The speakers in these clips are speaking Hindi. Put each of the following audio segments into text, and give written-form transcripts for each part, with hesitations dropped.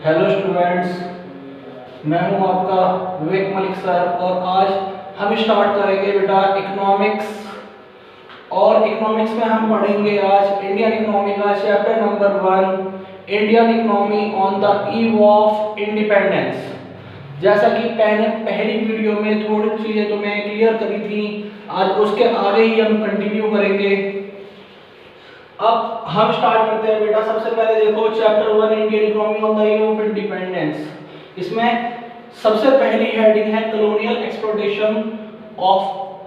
हेलो स्टूडेंट्स, मैं हूं आपका विवेक मलिक सर और आज हम स्टार्ट करेंगे बेटा इकोनॉमिक्स। और इकोनॉमिक्स में हम पढ़ेंगे आज इंडियन इकोनॉमी का chapter number 1, Indian economy on the eve of independence. जैसा कि पहली वीडियो में थोड़ी चीज़ें तो मैं क्लियर करी थी, आज उसके आगे ही हम कंटिन्यू करेंगे। अब हम स्टार्ट करते हैं बेटा। सबसे पहले देखो chapter 1 Indian economy on the eve of independence. इसमें सबसे पहली हेडिंग है colonial exploitation of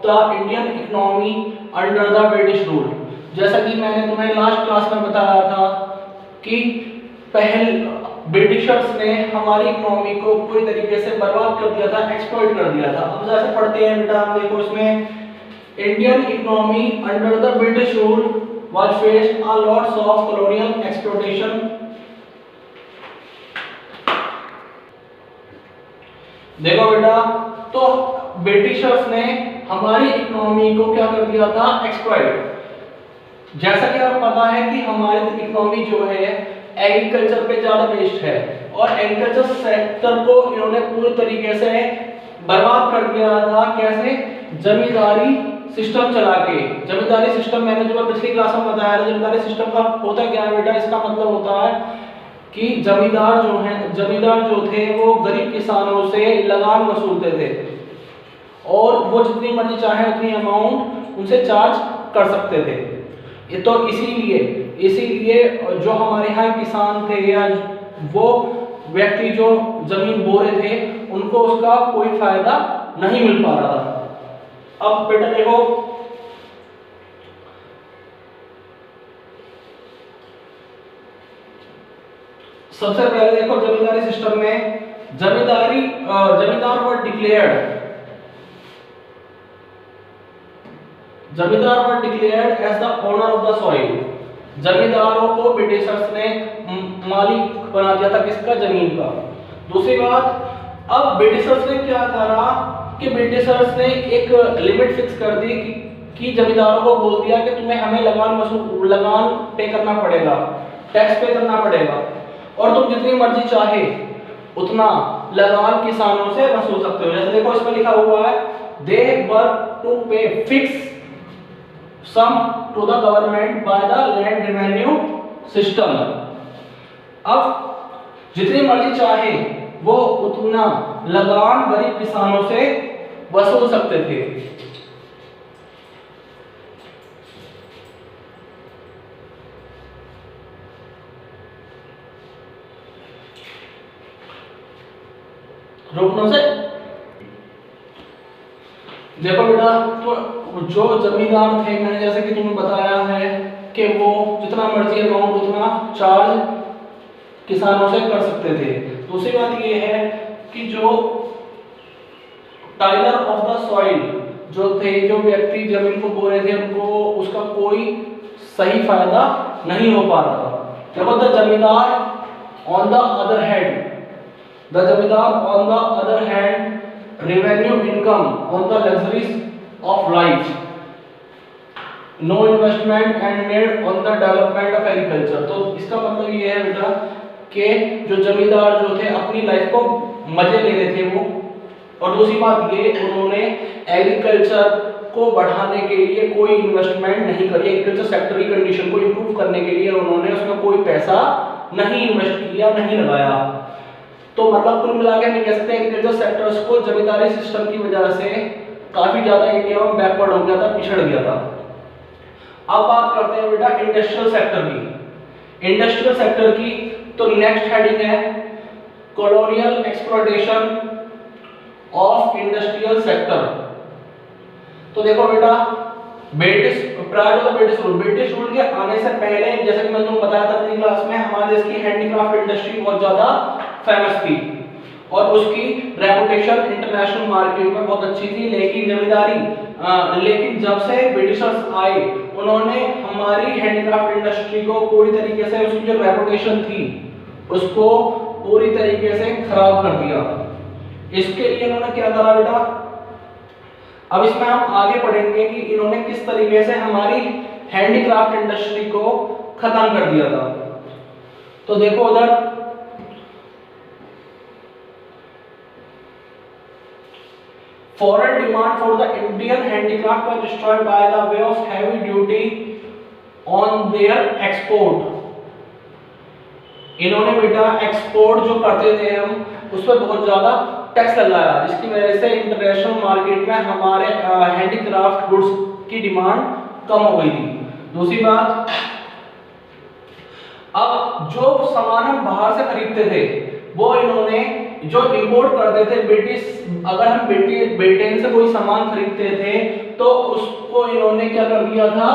the Indian economy under the British rule. जैसा कि मैंने तुम्हें लास्ट क्लास में बताया था कि ब्रिटिशर्स ने हमारी इकोनॉमी को पूरी तरीके से बर्बाद कर दिया था, एक्सप्लॉइट कर दिया था। अब जैसे पढ़ते हैं बेटा, हम देखो इसमें Indian economy under the British rule was faced a lots of colonial exploitation। देखो बेटा, तो ब्रिटिशर्स ने हमारी इकोनॉमी को क्या कर दिया था, एक्सप्लॉइट। जैसा कि आपको पता है कि हमारी इकोनॉमी जो है एग्रीकल्चर पे ज्यादा बेस्ड है और एग्रीकल्चर सेक्टर को इन्होंने पूरी तरीके से बर्बाद कर दिया था। कैसे? जमींदारी सिस्टम चला के। जमींदारी सिस्टम मैंने जो पिछली क्लास में बताया था, जमींदारी सिस्टम का होता क्या है बेटा, इसका मतलब होता है कि जमींदार जो थे वो गरीब किसानों से लगान वसूलते थे और वो जितनी मर्जी चाहे उतनी अमाउंट उनसे चार्ज कर सकते थे। ये तो इसीलिए जो हमारे यहाँ किसान थे या वो व्यक्ति जो जमीन बो रहे थे, उनको उसका कोई फायदा नहीं मिल पा रहा था। अब बेटा देखो, सबसे पहले देखो जमींदारी सिस्टम में zamindar were declared as the owner of the soil. जमींदारों को ब्रिटिशर्स ने मालिक बना दिया था, किसका? जमीन का। दूसरी बात, अब ब्रिटिशर्स ने क्या करा कि ब्रिटिशर्स ने एक लिमिट फिक्स कर दी कि जमींदारों को बोल दिया कि तुम्हें हमें लगान पे करना पड़ेगा, टैक्स पे करना पड़ेगा और तुम जितनी मर्जी चाहे उतना लगान किसानों से वसूल सकते हो। जैसे देखो इसमें लिखा हुआ है, they were to pay fix sum to the government by the land revenue system. अब जितनी मर्जी चाहे वो उतना लगान गरीब किसानों से वसूल सकते थे। रोकने से देखो बेटा, तो जो जमींदार थे, मैंने जैसे कि तुम्हें बताया है कि वो जितना मर्जी अमाउंट उतना चार्ज किसानों से कर सकते थे। दूसरी बात ये है कि जो टाइलर ऑफ द सॉइल जो थे, जो व्यक्ति जमीन को बो रहे थे, उनको उसका कोई सही फायदा नहीं हो पा रहा था। देखो the zamindar on the other hand revenue income on the luxuries of life, no investment and made on the development of agriculture. तो इसका मतलब ये है बेटा कि जो जमींदार जो थे अपनी लाइफ को मजे ले रहे थे वो, और दूसरी बात ये, उन्होंने एग्रीकल्चर को बढ़ाने के लिए कोई इन्वेस्टमेंट नहीं करी। एग्रीकल्चर सेक्टर की कंडीशन को इंप्रूव करने के लिए उन्होंने उसमें कोई पैसा नहीं इन्वेस्ट किया, नहीं लगाया। तो मतलब कुल मिला के हम कह सकते हैं एग्रीकल्चर सेक्टर्स को जमींदारी सिस्टम की वजह से काफी ज्यादा इंडिया में बैकवर्ड हो गया था, पिछड़ गया था। अब बात करते हैं बेटा इंडस्ट्रियल सेक्टर की। तो नेक्स्ट हेडिंग है colonial exploitation of industrial sector. तो देखो बेटा, ब्रिटिश रूल के आने से पहले, जैसे कि मैंने तुमको बताया था अपनी क्लास में, हमारे देश की हैंडीक्राफ्ट इंडस्ट्री बहुत ज्यादा फेमस थी और उसकी रेपुटेशन इंटरनेशनल मार्केट में बहुत अच्छी थी। लेकिन जब से ब्रिटिशर्स आए, उन्होंने हमारी हैंडीक्राफ्ट इंडस्ट्री को पूरी तरीके से, उसकी जो रेपुटेशन थी उसको पूरी तरीके से खराब कर दिया। इसके लिए इन्होंने क्या करा बेटा, अब इसमें हम आगे पढ़ेंगे कि इन्होंने किस तरीके से हमारी हैंडीक्राफ्ट इंडस्ट्री को खत्म कर दिया था। तो देखो उधर foreign demand for the Indian handicraft was destroyed by the way of heavy duty on their export. इन्होंने बेटा एक्सपोर्ट जो करते थे हम उस पर बहुत ज्यादा टैक्स लगाया, जिसकी वजह से इंटरनेशनल मार्केट में हमारे हैंडीक्राफ्ट गुड्स की डिमांड कम हो गई थी। दूसरी बात, अब जो सामान हम बाहर से खरीदते थे वो इन्होंने जो इंपोर्ट करते थे ब्रिटिश, अगर हम ब्रिटेन से कोई सामान खरीदते थे तो उसको इन्होंने क्या कर दिया था,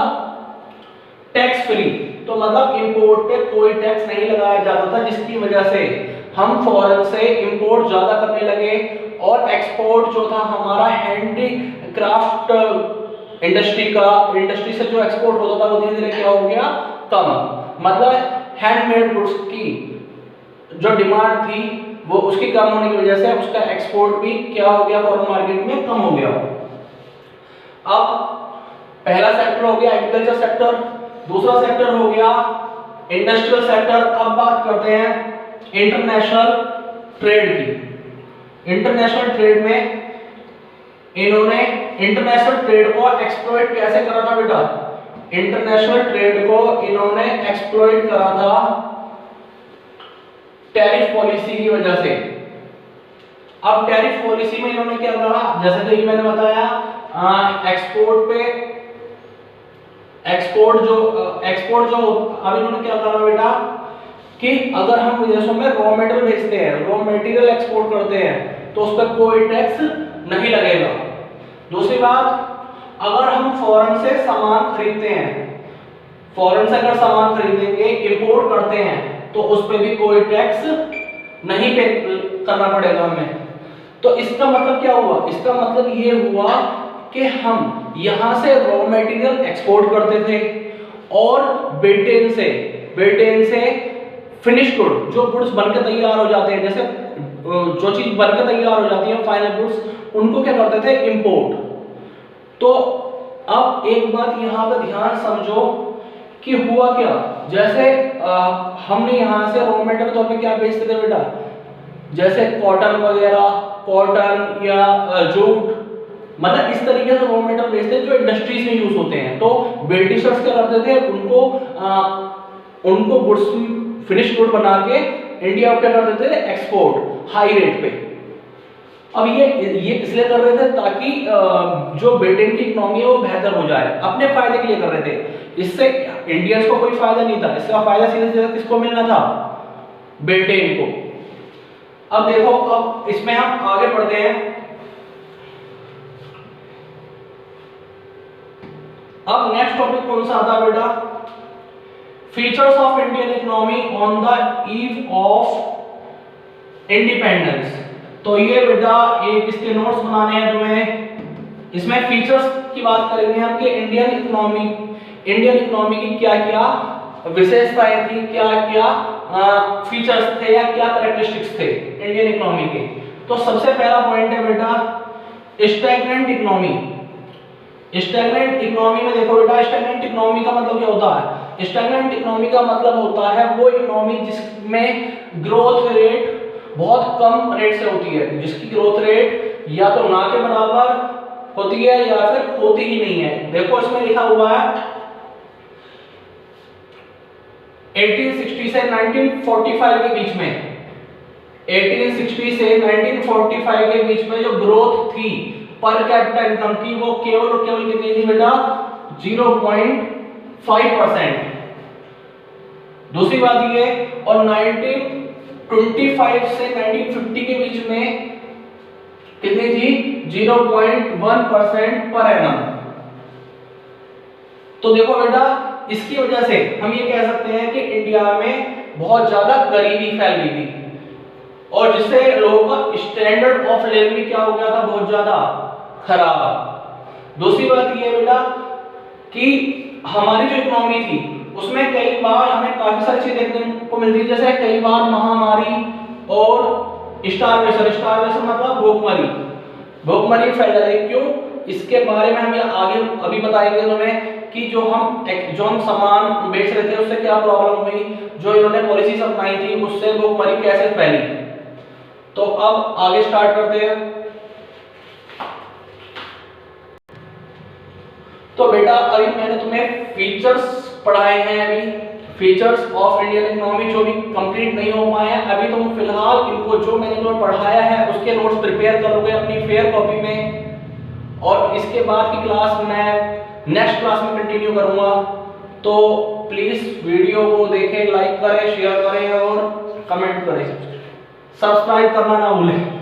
टैक्स फ्री। तो मतलब इंपोर्ट पे कोई टैक्स नहीं लगाया जाता था, जिसकी वजह से हम फॉरेन से इंपोर्ट ज्यादा करने लगे और एक्सपोर्ट जो था हमारा हैंडीक्राफ्ट इंडस्ट्री से जो एक्सपोर्ट होता था वो धीरे धीरे क्या हो गया, कम। मतलब हैंडमेड गुड्स की जो डिमांड थी वो उसकी कम होने की वजह से उसका एक्सपोर्ट भी क्या हो गया, फॉरेन मार्केट में कम हो गया। अब पहला सेक्टर हो गया एग्रीकल्चर सेक्टर, दूसरा सेक्टर हो गया इंडस्ट्रियल सेक्टर। अब बात करते हैं इंटरनेशनल ट्रेड की। इंटरनेशनल ट्रेड में इन्होंने इंटरनेशनल ट्रेड को एक्सप्लॉइट कैसे करा था बेटा, इंटरनेशनल ट्रेड को इन्होंने एक्सप्लॉइट करा था टैरिफ पॉलिसी की वजह से। अब टैरिफ पॉलिसी में इन्होंने क्या करा, जैसे कि मैंने बताया एक्सपोर्ट जो अब इन्होंने क्या करा बेटा कि अगर हम विदेशों में रॉ मटेरियल भेजते हैं, रॉ मटेरियल एक्सपोर्ट करते हैं तो उस पर कोई टैक्स नहीं लगेगा। दूसरी बात, अगर हम फॉरेन से सामान खरीदते हैं, फॉरेन से अगर सामान खरीदेंगे, इंपोर्ट करते हैं तो उस पर भी कोई टैक्स नहीं पे करना पड़ेगा हमें। तो इसका मतलब क्या हुआ, इसका मतलब ये हुआ कि हम यहां से रॉ मटेरियल एक्सपोर्ट करते थे और ब्रिटेन से फिनिश गुड, जो गुड्स बनकर तैयार हो जाते हैं, जैसे जो चीज बनकर तैयार हो जाती है फाइनल गुड्स, उनको क्या करते थे, इंपोर्ट। तो अब एक बात यहां पर ध्यान समझो कि हुआ क्या, जैसे हमने यहां से रॉ मटेरियल तौर पे क्या बेचते थे बेटा, जैसे कॉटन वगैरह, कॉटन या जूट, मतलब इस तरीके से रॉ मटेरियल बेचते हैं जो इंडस्ट्रीज में यूज होते हैं। तो ब्रिटिशर्स क्या करते थे, उनको गुड्स फिनिश गुड बना के इंडिया को क्या कर देते थे, एक्सपोर्ट हाई रेट पे। अब ये इसलिए कर रहे थे ताकि जो ब्रिटेन की इकोनॉमी है वो बेहतर हो जाए, अपने फायदे के लिए कर रहे थे। इससे इंडियंस को कोई फायदा नहीं था, इसका फायदा सीधे सीधे किसको मिलना था, ब्रिटेन को। अब देखो, अब इसमें हम आगे बढ़ते हैं। अब नेक्स्ट टॉपिक कौन सा आता है बेटा, features of Indian economy on the eve of independence. तो ये बेटा एक इसके नोट्स बनाने हैं तुम्हें। इसमें फीचर्स की बात करेंगे हम कि इंडियन इकोनॉमी की क्या क्या विशेषताएं थी, क्या क्या फीचर्स थे या क्या कैरेक्टरिस्टिक्स थे इंडियन इकोनॉमी के। तो सबसे पहला पॉइंट है बेटा स्टैग्नेंट इकोनॉमी। स्टैग्नेंट इकोनॉमी में देखो बेटा, स्टैग्नेंट इकोनॉमी का मतलब क्या होता है, स्टैग्नेंट इकोनॉमी का मतलब होता है वो इकोनॉमी जिसमें ग्रोथ रेट बहुत कम रेट से होती है, जिसकी ग्रोथ रेट या तो ना के बराबर होती है या फिर होती ही नहीं है। देखो इसमें लिखा हुआ है 1860 से 1945 के बीच में, 1860 से 1945 के बीच में जो ग्रोथ थी पर कैपिटा इनकम की वो केवल कितनी थी बेटा, 0.5%। दूसरी बात ये, और 1925 से 1950 के बीच में कितनी थी, 0.1% पर एनम। तो देखो बेटा, इसकी वजह से हम ये कह सकते हैं कि इंडिया में बहुत ज्यादा गरीबी फैल गई थी और जिससे लोगों का स्टैंडर्ड ऑफ लिविंग भी क्या हो गया था, बहुत ज्यादा खराब। दूसरी बात ये बेटा कि हमारी जो इकोनॉमी थी उसमें कई बार हमें काफी सारी चीजें देखने को मिलती है, जैसे कई बार महामारी और स्टारवेशन मतलब भूखमरी फैल जाती है। क्यों, इसके बारे में हम आगे अभी बताएंगे तुम्हें कि जो हम सामान बेच रहे थे उससे क्या प्रॉब्लम हुई, जो इन्होंने पॉलिसीज अपनाई थी उससे भूखमरी कैसे फैली। तो अब आगे स्टार्ट करते हैं। तो बेटा अभी मैंने तुम्हें फीचर्स पढ़ाए हैं, अभी फीचर्स ऑफ इंडियन इकोनॉमी जो भी कंप्लीट नहीं हो पाए हैं। अभी तुम फिलहाल इनको जो मैंने तुम्हें पढ़ाया है उसके नोट्स प्रिपेयर करोगे अपनी फेयर कॉपी में, और इसके बाद की क्लास मैं नेक्स्ट क्लास में कंटिन्यू करूंगा। तो प्लीज वीडियो को देखें, लाइक करें, शेयर करें और कमेंट करें, सब्सक्राइब करना ना भूलें।